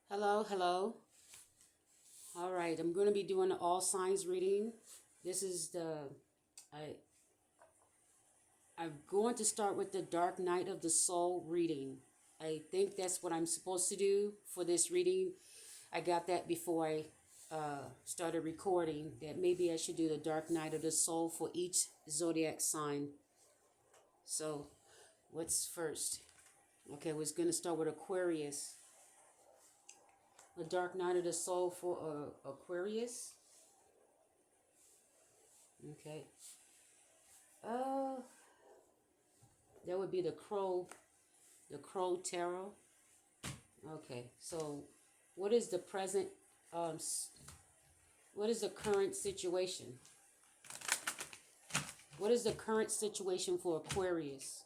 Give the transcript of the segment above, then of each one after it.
Hello, hello. All right, I'm going to be doing the all signs reading. This is I I'm going to start with the Dark Night of the Soul reading. I think that's what I'm supposed to do for this reading. I got that before I started recording, that maybe I should do the Dark Night of the Soul for each zodiac sign. So, what's first? Okay, we're going to start with Aquarius. The Dark Night of the Soul for Aquarius. Okay. Uh, that would be the Crow Tarot. Okay, so what is the present, um, what is the current situation? What is the current situation for Aquarius?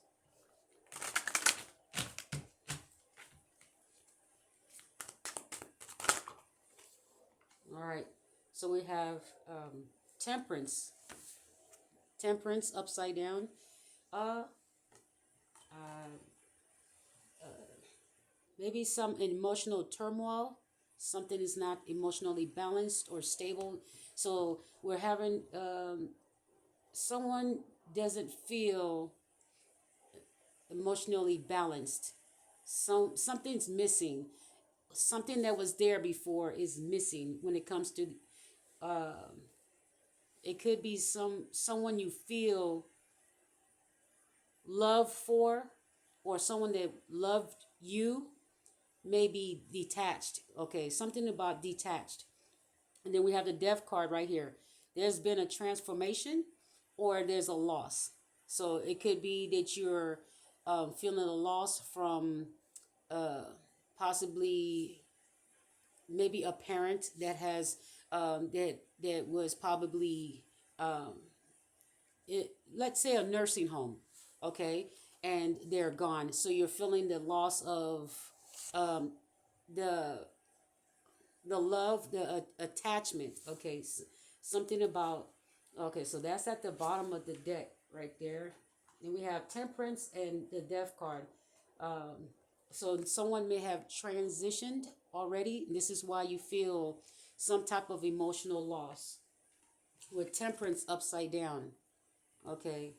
All right, so we have Temperance. Temperance upside down. Uh, uh, Maybe some emotional turmoil. Something is not emotionally balanced or stable. So we're having someone doesn't feel emotionally balanced. Something's missing. Something that was there before is missing when it comes to uh, it could be someone you feel love for, or someone that loved you may be detached. Okay, something about detached. And then we have the death card right here. There's been a transformation or there's a loss. So it could be that you're feeling a loss from uh, possibly maybe a parent that has that was probably um, let's say a nursing home, okay, and they're gone. So you're feeling the loss of um, the the love, the attachment. Okay, something about. Okay, so that's at the bottom of the deck right there. Then we have Temperance and the Death card. Um, so someone may have transitioned already. This is why you feel some type of emotional loss with Temperance upside down. Okay,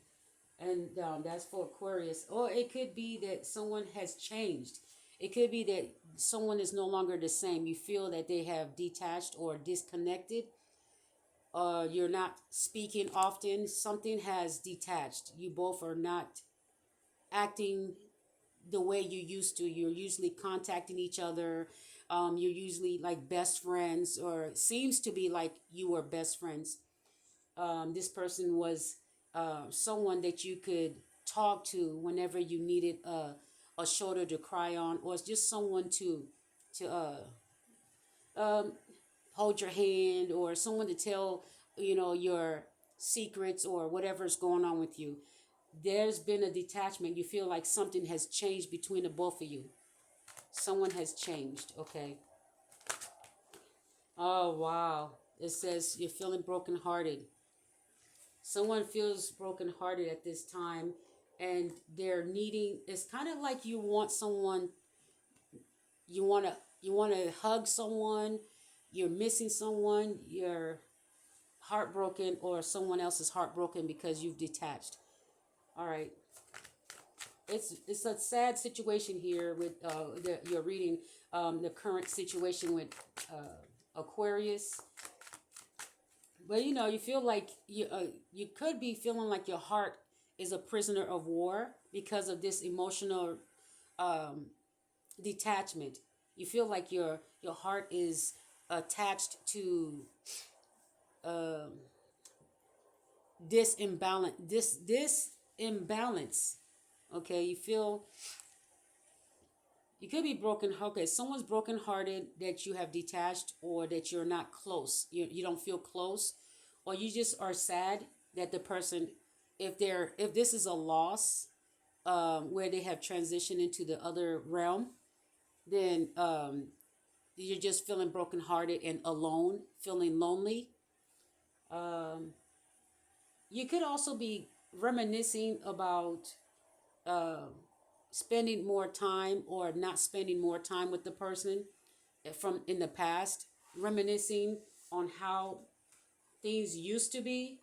and that's for Aquarius. Or it could be that someone has changed. It could be that someone is no longer the same. You feel that they have detached or disconnected. You're not speaking often. Something has detached. You both are not acting the way you used to. You're usually contacting each other. You're usually like best friends, or it seems to be like you were best friends. This person was someone that you could talk to whenever you needed a shoulder to cry on, or it's just someone to um, hold your hand, or someone to tell your secrets or whatever's going on with you. There's been a detachment. You feel like something has changed between the both of you. Someone has changed. Okay. Oh wow. It says you're feeling brokenhearted. Someone feels brokenhearted at this time, and they're needing. It's kind of like you want someone. You want to hug someone. You're missing someone. You're heartbroken, or someone else is heartbroken because you've detached. All right. It's a sad situation here with you're reading the current situation with Aquarius. But you feel like you could be feeling like your heart is a prisoner of war because of this emotional um, detachment. You feel like your heart is attached to um, this imbalance. Okay, you feel you could be broken. Okay, someone's brokenhearted that you have detached, or that you're not close. You don't feel close, or you just are sad that the person, if this is a loss, where they have transitioned into the other realm, then you're just feeling brokenhearted and alone, feeling lonely. Um, you could also be reminiscing about uh, spending more time or not spending more time with the person. from in the past, reminiscing on how things used to be.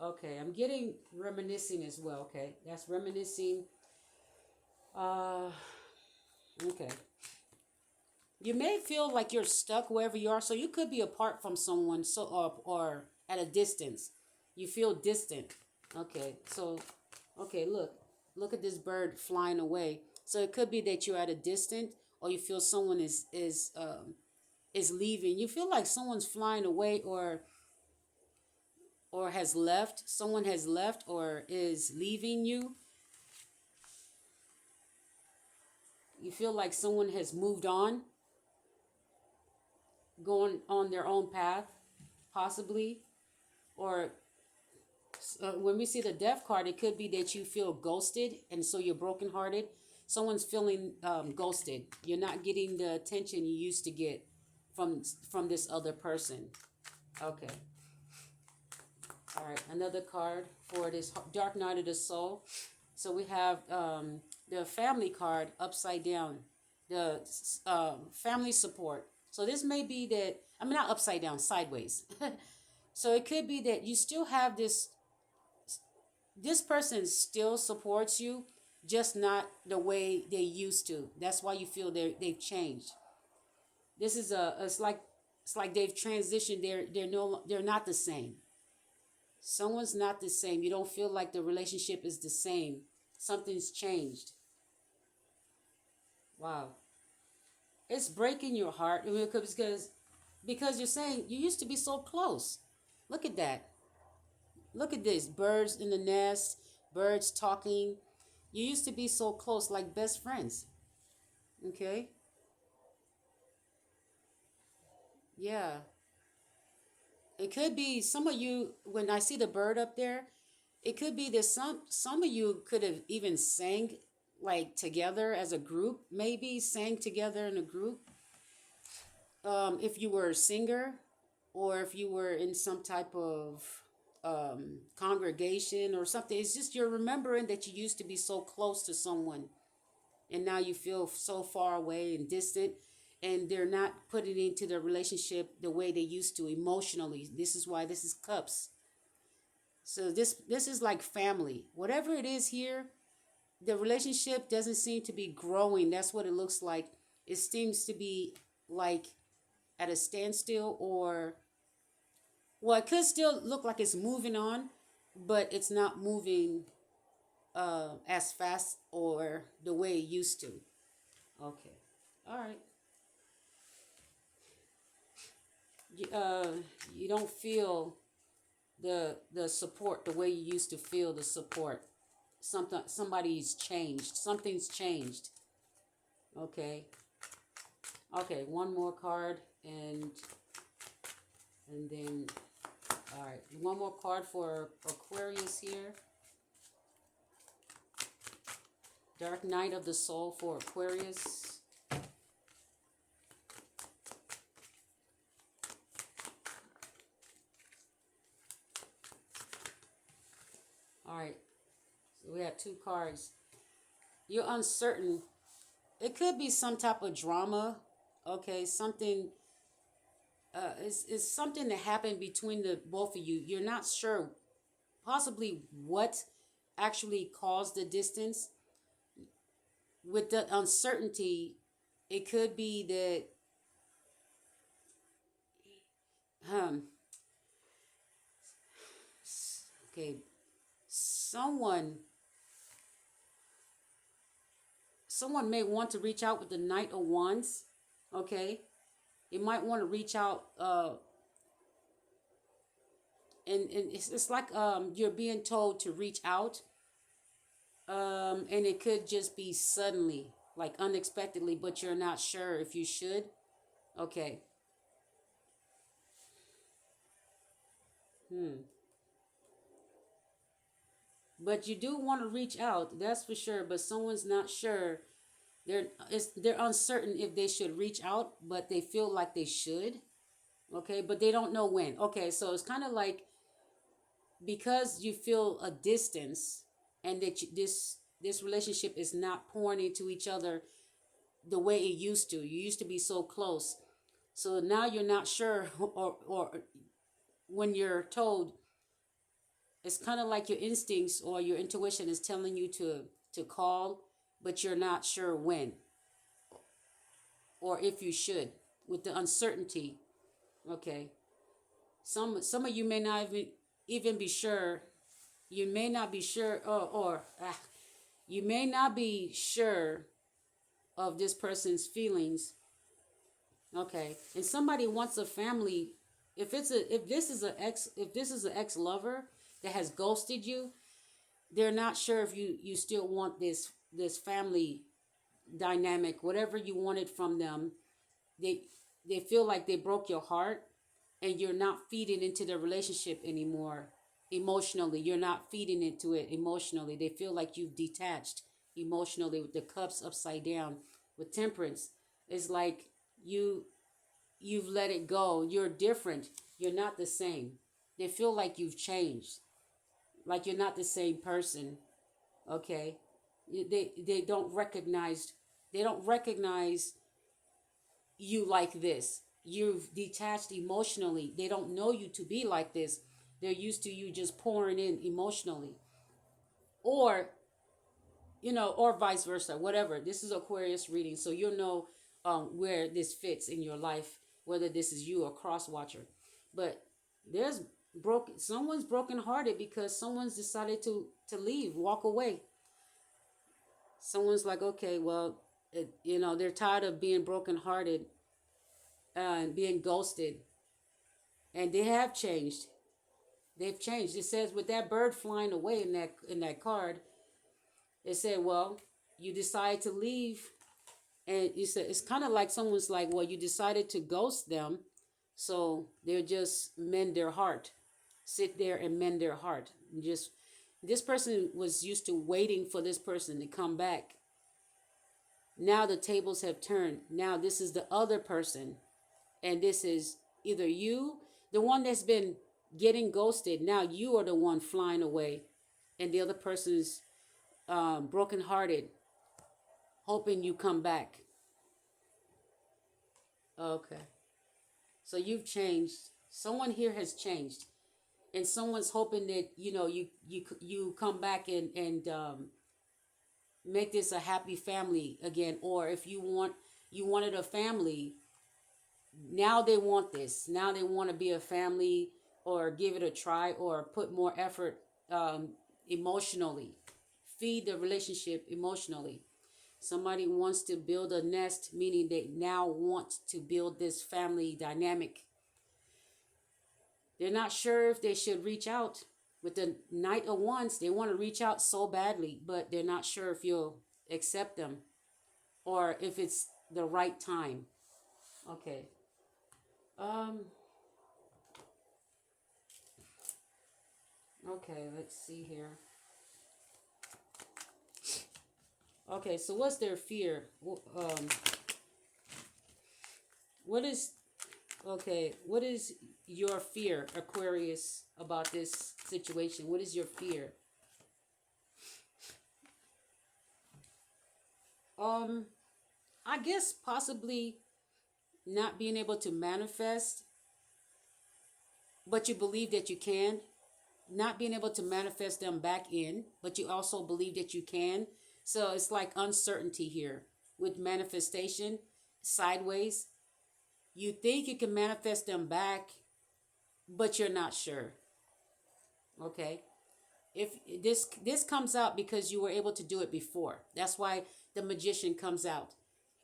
Okay, I'm getting reminiscing as well. Okay, that's reminiscing. Uh, okay. You may feel like you're stuck wherever you are, so you could be apart from someone, so or at a distance. You feel distant. Okay, so okay, look at this bird flying away. So it could be that you're at a distance, or you feel someone is leaving. You feel like someone's flying away, or has left. Someone has left or is leaving you. You feel like someone has moved on, going on their own path, possibly. Or when we see the death card, it could be that you feel ghosted, and so you're brokenhearted. Someone's feeling ghosted. You're not getting the attention you used to get from this other person. Okay. All right. Another card for this Dark Night of the Soul. So we have the family card upside down. The family support. So this may be that, I mean, not upside down, sideways. So it could be that you still have this person still supports you, just not the way they used to. That's why you feel they've changed. This is it's like they've transitioned. They're not the same. Someone's not the same. You don't feel like the relationship is the same. Something's changed. Wow. It's breaking your heart because you're saying you used to be so close. Look at that. Look at this. Birds in the nest, birds talking. You used to be so close, like best friends. Okay? Yeah. It could be some of you, when I see the bird up there, it could be that some of you could have even sang like together as a group, maybe sang together in a group. If you were a singer, or if you were in some type of congregation or something. It's just you're remembering that you used to be so close to someone, and now you feel so far away and distant, and they're not putting into the relationship the way they used to emotionally. This is why this is cups. So this is like family. Whatever it is here, the relationship doesn't seem to be growing. That's what it looks like. It seems to be like at a standstill, or well, it could still look like it's moving on, but it's not moving as fast or the way it used to. Okay. All right. You don't feel the support the way you used to feel the support. Somebody's changed. Something's changed. Okay. Okay. One more card, and then all right. One more card for Aquarius here. Dark Night of the Soul for Aquarius. All right. So we have two cards. You're uncertain. It could be some type of drama. Okay, something. It's something that happened between the both of you. You're not sure, possibly what actually caused the distance. With the uncertainty, it could be that um okay, someone someone may want to reach out with the Knight of Wands. Okay, you might want to reach out, and it's like you're being told to reach out, and it could just be suddenly, like unexpectedly, but you're not sure if you should. Okay. Hmm. But you do want to reach out, that's for sure. But someone's not sure. They're uncertain if they should reach out, but they feel like they should. Okay, but they don't know when. Okay, so it's kind of like, because you feel a distance, and that this relationship is not pouring into each other the way it used to. You used to be so close. So now you're not sure, or when you're told, it's kind of like your instincts or your intuition is telling you to call, but you're not sure when or if you should, with the uncertainty. Okay. Some of you may not even be sure. You may not be sure, or you may not be sure of this person's feelings. Okay. And somebody wants a family. If this is an ex lover that has ghosted you, they're not sure if you still want this family dynamic, whatever you wanted from them. They they feel like they broke your heart, and you're not feeding into the relationship anymore emotionally. You're not feeding into it emotionally. They feel like you've detached emotionally, with the cups upside down. With temperance, it's like you you've let it go. You're different. You're not the same. They feel like you've changed, like you're not the same person. Okay. They don't recognize, they don't recognize you like this. You've detached emotionally. They don't know you to be like this. They're used to you just pouring in emotionally. Or, or vice versa, whatever. This is Aquarius reading, so you'll know where this fits in your life, whether this is you or cross watcher. But there's someone's brokenhearted because someone's decided to leave, walk away. Someone's like, okay, well, they're tired of being brokenhearted and being ghosted, and they have changed. They've changed. It says with that bird flying away in that card, it said, well, you decide to leave, and you said it's kind of like someone's like, well, you decided to ghost them, so they'll just mend their heart, sit there and mend their heart. And just this person was used to waiting for this person to come back. Now the tables have turned. Now this is the other person, and this is either you, the one that's been getting ghosted. Now you are the one flying away, and the other person's brokenhearted, hoping you come back. Okay, so you've changed. Someone here has changed, and someone's hoping that you come back and make this a happy family again. Or if you wanted a family, now they want this. Now they want to be a family, or give it a try, or put more effort emotionally. Feed the relationship emotionally. Somebody wants to build a nest, meaning they now want to build this family dynamic. They're not sure if they should reach out. With the Knight of Wands, they want to reach out so badly, but they're not sure if you'll accept them or if it's the right time. Okay. Okay, let's see here. Okay, so what's their fear? What is what is your fear, Aquarius, about this situation? What is your fear? I guess possibly not being able to manifest, but you believe that you can. Not being able to manifest them back in, but you also believe that you can. So it's like uncertainty here with manifestation sideways. You think you can manifest them back, but you're not sure. Okay? If this comes out because you were able to do it before. That's why the Magician comes out.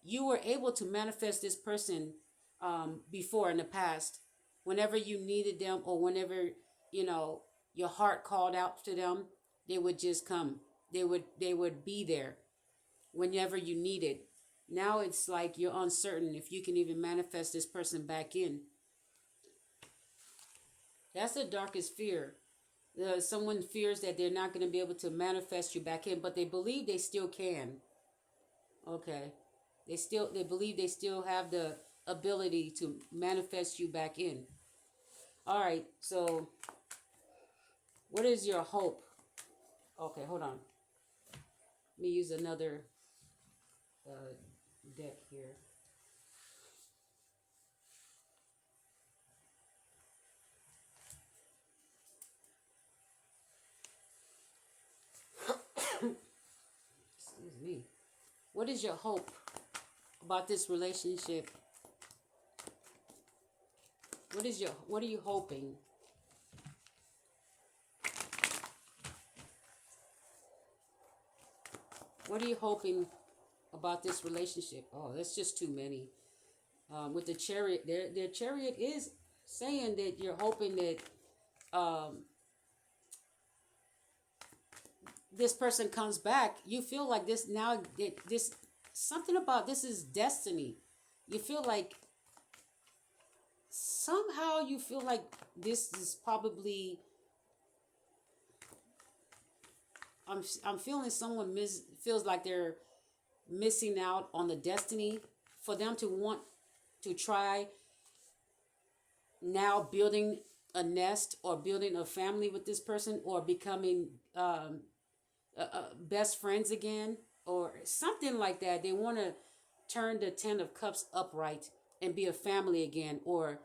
You were able to manifest this person before in the past, whenever you needed them, or whenever your heart called out to them. They would just come. They would be there whenever you needed. Now it's like you're uncertain if you can even manifest this person back in. That's the darkest fear. Someone fears that they're not going to be able to manifest you back in, but they believe they still can. Okay. They believe they still have the ability to manifest you back in. All right. So what is your hope? Okay, hold on. Let me use another deck here. Excuse me. What is your hope about this relationship? What are you hoping? What are you hoping about this relationship? Oh, that's just too many. With the chariot, their chariot is saying that you're hoping that um, this person comes back. You feel like this now. This something about this is destiny. You feel like somehow you feel like this is probably. I'm feeling someone feels like they're missing out on the destiny for them to want to try now building a nest or building a family with this person or becoming best friends again or something like that. They want to turn the 10 of Cups upright and be a family again or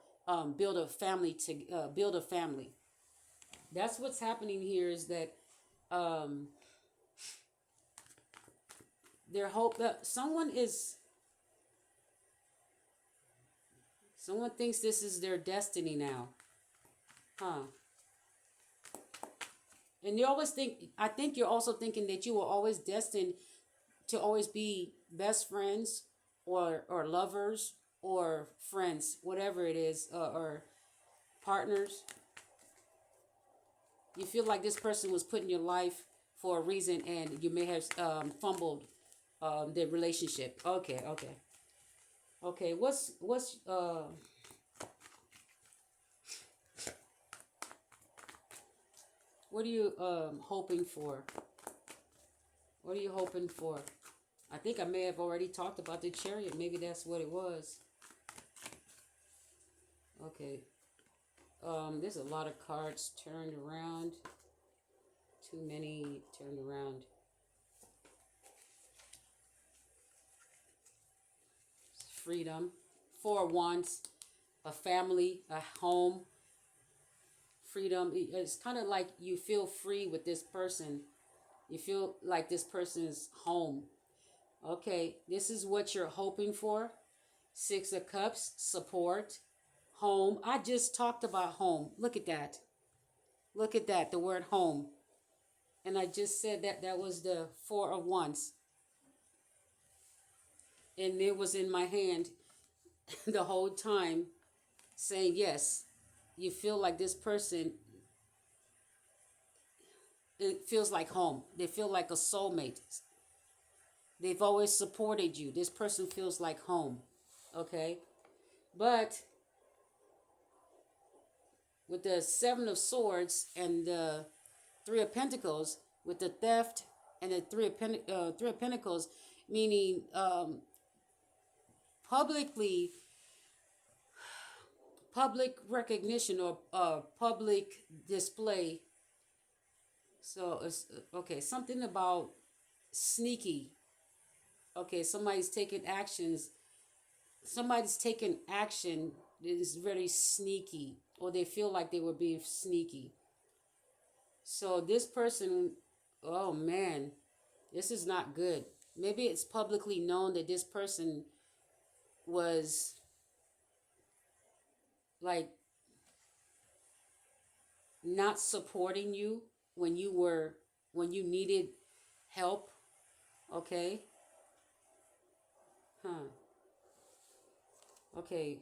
build a family to build a family. That's what's happening here is that um, their hope that someone thinks this is their destiny now. Huh. And you always think, I think you're also thinking that you were always destined to always be best friends or lovers or friends, whatever it is, or partners. You feel like this person was put in your life for a reason and you may have fumbled the relationship. Okay, okay. Okay, what are you hoping for? What are you hoping for? I think I may have already talked about the chariot. Maybe that's what it was. Okay. There's a lot of cards turned around. Too many turned around. Freedom. 4 of Wands. A family. A home. Freedom. It's kind of like you feel free with this person. You feel like this person's home. Okay, this is what you're hoping for. 6 of Cups, support, home. I just talked about home. Look at that. Look at that, the word home. And I just said that was the 4 of Wands. And it was in my hand the whole time saying, yes, you feel like this person, it feels like home. They feel like a soulmate. They've always supported you. This person feels like home. Okay? But with the 7 of Swords and the 3 of Pentacles, with the theft and the Three of Pentacles, meaning public recognition or public display. So it's okay. Something about sneaky. Okay, somebody's taking actions. Somebody's taking action that is very sneaky, or they feel like they were being sneaky. So this person, oh man, this is not good. Maybe it's publicly known that this person was like not supporting you when you needed help. Okay. Huh. Okay.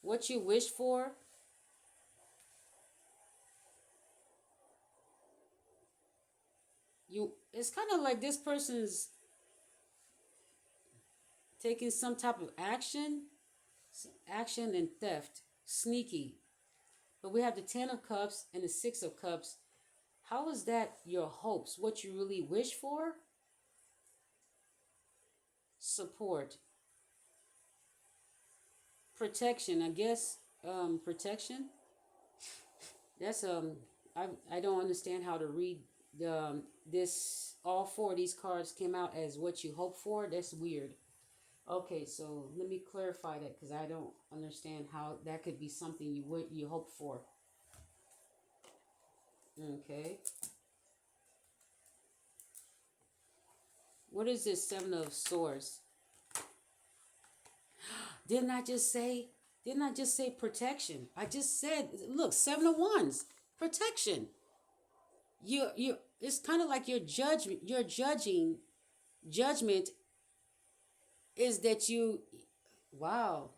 What you wish for, it's kind of like this person's taking some type of action and theft, sneaky. But we have the 10 of Cups and the 6 of Cups. How is that your hopes? What you really wish for? Support. Protection, I guess. Protection. That's I don't understand how to read This all four of these cards came out as what you hope for. That's weird. Okay, so let me clarify that because I don't understand how that could be something you hope for. Okay, what is this Seven of Swords? Didn't I just say? Didn't I just say protection? I just said, look, Seven of Wands, protection. You. It's kind of like your judgment. Your judging judgment is that you. Wow.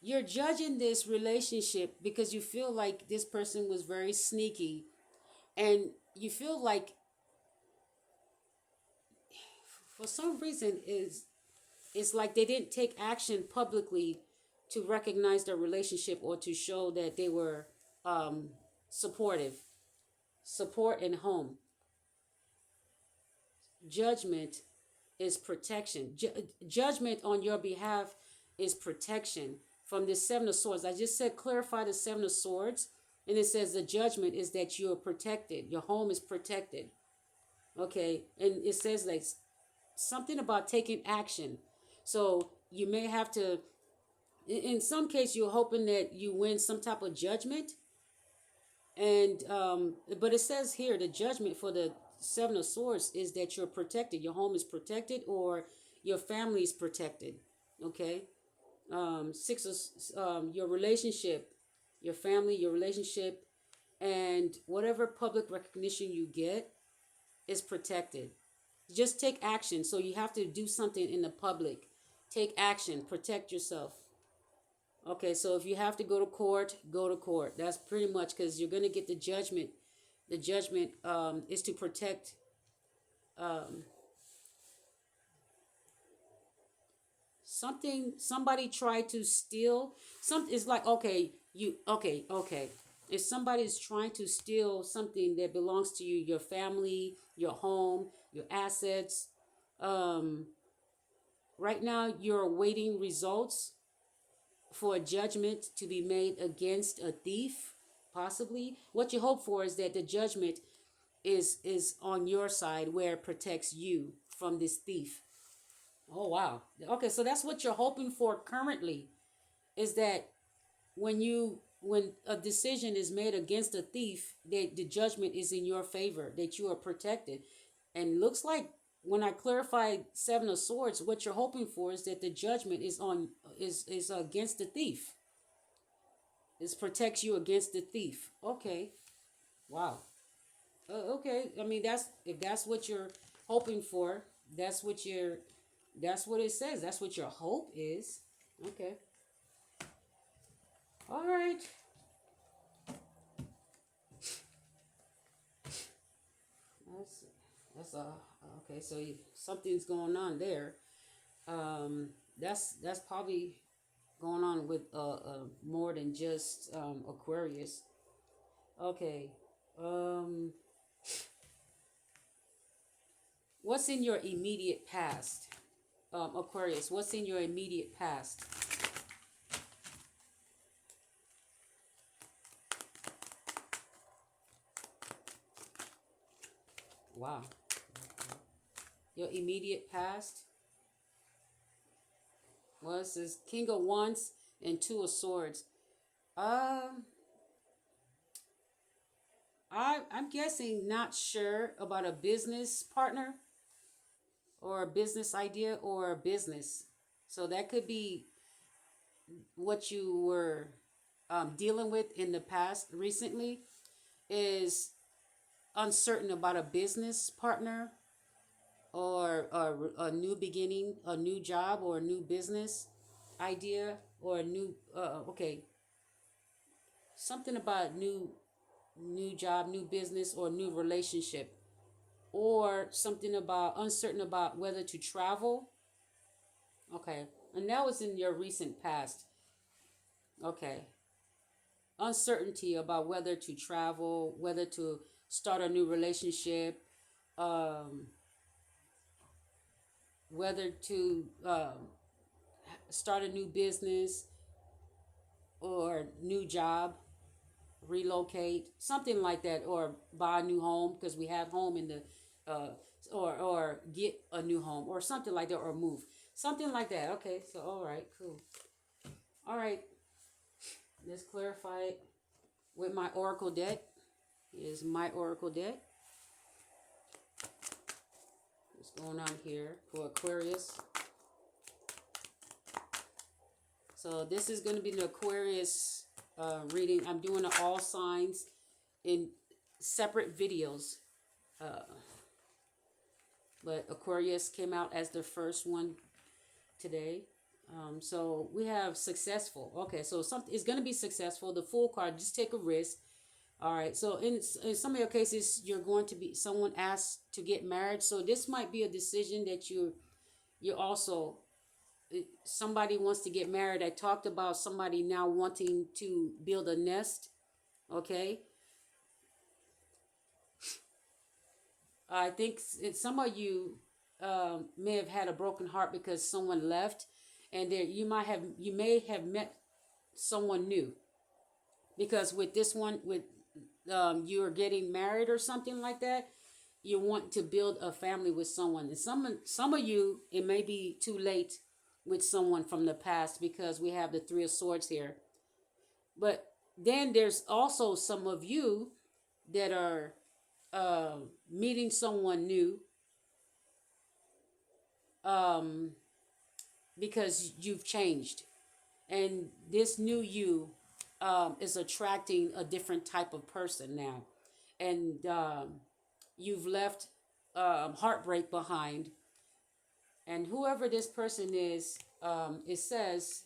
You're judging this relationship because you feel like this person was very sneaky, and you feel like for some reason is it's like they didn't take action publicly to recognize their relationship or to show that they were um, supportive. Support and home. Judgment is protection. Judgment on your behalf is protection from the Seven of Swords. I just said clarify the Seven of Swords, and it says the judgment is that you are protected. Your home is protected. Okay, and it says like something about taking action. So you may have to. In some case, you're hoping that you win some type of judgment, and but it says here the judgment for the Seven of Swords is that you're protected. Your home is protected, or your family is protected. Okay. Six of your relationship, your family, your relationship, and whatever public recognition you get is protected. Just take action. So you have to do something in the public. Take action. Protect yourself. Okay, so if you have to go to court, go to court. That's pretty much because you're going to get the judgment. The judgment is to protect. Um, somebody tried to steal. It's like, okay. If somebody is trying to steal something that belongs to you, your family, your home, your assets, um, right now you're awaiting results for a judgment to be made against a thief, possibly. What you hope for is that the judgment is on your side where it protects you from this thief. Oh wow. Okay, so that's what you're hoping for currently is that when a decision is made against a thief, that the judgment is in your favor, that you are protected. And looks like when I clarify Seven of Swords, what you're hoping for is that the judgment is against the thief. It protects you against the thief. Okay. Wow. Okay. I mean, that's if that's what you're hoping for, that's what you're that's what it says. That's what your hope is. Okay. All right. That's that's okay. So something's going on there. That's probably going on with more than just Aquarius. Okay. Um, what's in your immediate past, Aquarius? What's in your immediate past? Wow. Your immediate past. Well, it says King of Wands and Two of Swords. Um, I'm guessing not sure about a business partner or a business idea or a business. So that could be what you were dealing with in the past recently is uncertain about a business partner or a new beginning, a new job or a new business idea or a new okay, something about new job, new business or new relationship or something about uncertain about whether to travel. Okay. And that was in your recent past. Okay. Uncertainty about whether to travel, whether to start a new relationship, um, whether to start a new business or new job. relocate, something like that, or buy a new home because we have home in the, uh, or get a new home or something like that, or move, something like that. Okay, so all right, cool. All right, let's clarify it with my oracle deck. Here's my oracle deck. What's going on here for Aquarius? So this is going to be the Aquarius reading. I'm doing the all signs in separate videos. But Aquarius came out as the first one today. So we have successful. Okay, so something is going to be successful. The Fool card, just take a risk. All right, so in some of your cases, you're going to be, someone asked to get married. So this might be a decision that you also, somebody wants to get married. I talked about somebody now wanting to build a nest. Okay, I think some of you may have had a broken heart because someone left, and there you may have met someone new, because with this one, with you're getting married or something like that. You want to build a family with someone, and some of you, it may be too late with someone from the past because we have the Three of Swords here. But then there's also some of you that are meeting someone new, um, because you've changed, and this new you is attracting a different type of person now, and you've left heartbreak behind, and whoever this person is, it says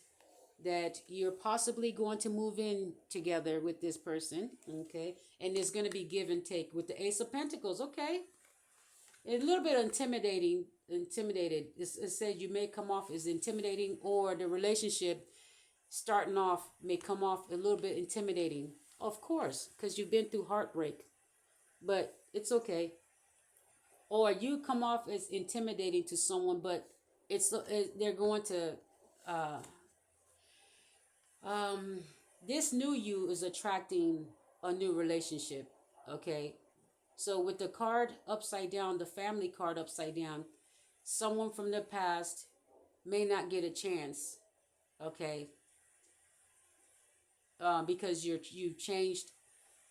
that you're possibly going to move in together with this person. Okay, and there's going to be give and take with the Ace of Pentacles. Okay, a little bit intimidated. It said you may come off as intimidating, or the relationship starting off may come off a little bit intimidating. Of course, because you've been through heartbreak, but it's okay. Or you come off as intimidating to someone, but they're going to uh, um, this new you is attracting a new relationship. Okay, so with the card upside down, the family card upside down, someone from the past may not get a chance. Okay, because you've changed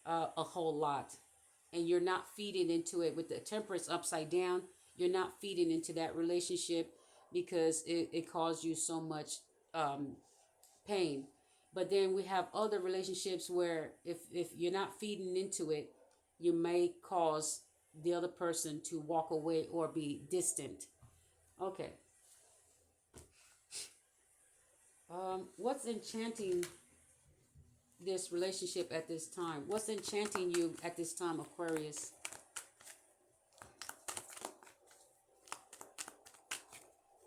a whole lot, and you're not feeding into it. With the Temperance upside down, you're not feeding into that relationship because it caused you so much pain. But then we have other relationships where if you're not feeding into it, you may cause the other person to walk away or be distant. Okay. What's enchanting this relationship at this time? What's enchanting you at this time, Aquarius?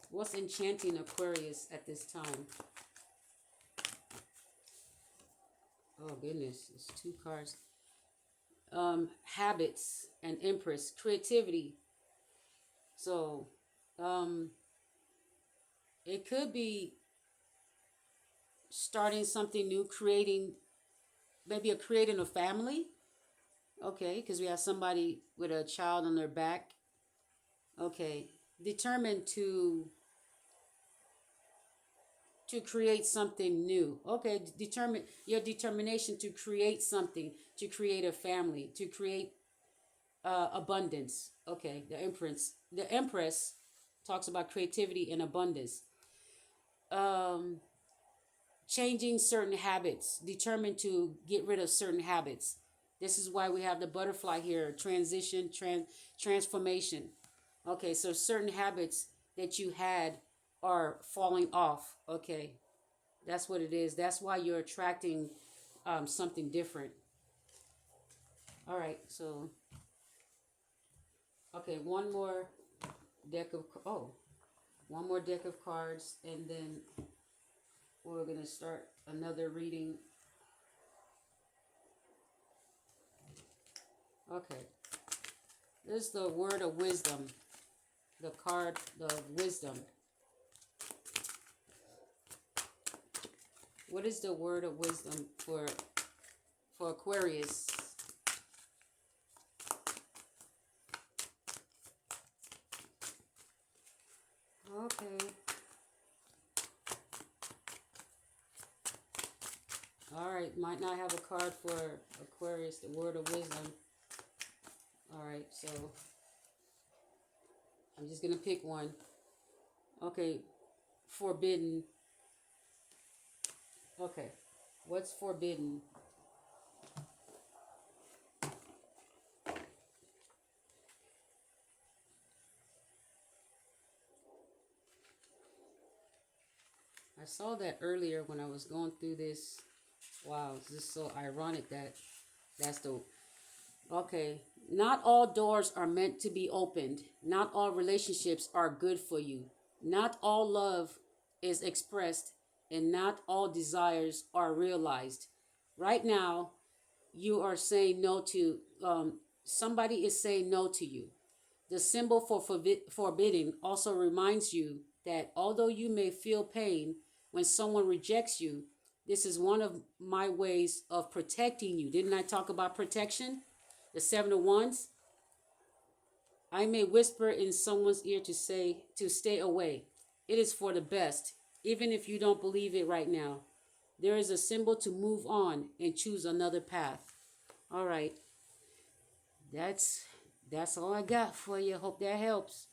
What's enchanting Aquarius at this time? Oh goodness, it's two cards. Habits and Empress, creativity. So it could be starting something new, creating a family. Okay, because we have somebody with a child on their back. Okay, determined to create something new. Okay, your determination to create something, to create a family, to create abundance. Okay, the Empress talks about creativity and abundance. Changing certain habits, determined to get rid of certain habits. This is why we have the butterfly here, transition, transformation. Okay, so certain habits that you had are falling off. Okay, that's what it is. That's why you're attracting something different. All right, so okay, one more deck of one more deck of cards, and then we're gonna start another reading. Okay, this is the word of wisdom. The card of wisdom. What is the word of wisdom for for Aquarius. Okay. All right. Might not have a card for Aquarius, the word of wisdom. All right. So I'm just going to pick one. Okay. Forbidden. Okay. What's forbidden? I saw that earlier when I was going through this. Wow, it's just so ironic that that's the... Okay. Not all doors are meant to be opened. Not all relationships are good for you. Not all love is expressed, and not all desires are realized. Right now, you are saying no to, somebody is saying no to you. The symbol for forbidding also reminds you that although you may feel pain when someone rejects you, this is one of my ways of protecting you. Didn't I talk about protection? The Seven of Wands. I may whisper in someone's ear to say to stay away. It is for the best, even if you don't believe it right now. There is a symbol to move on and choose another path. All right. That's all I got for you. Hope that helps.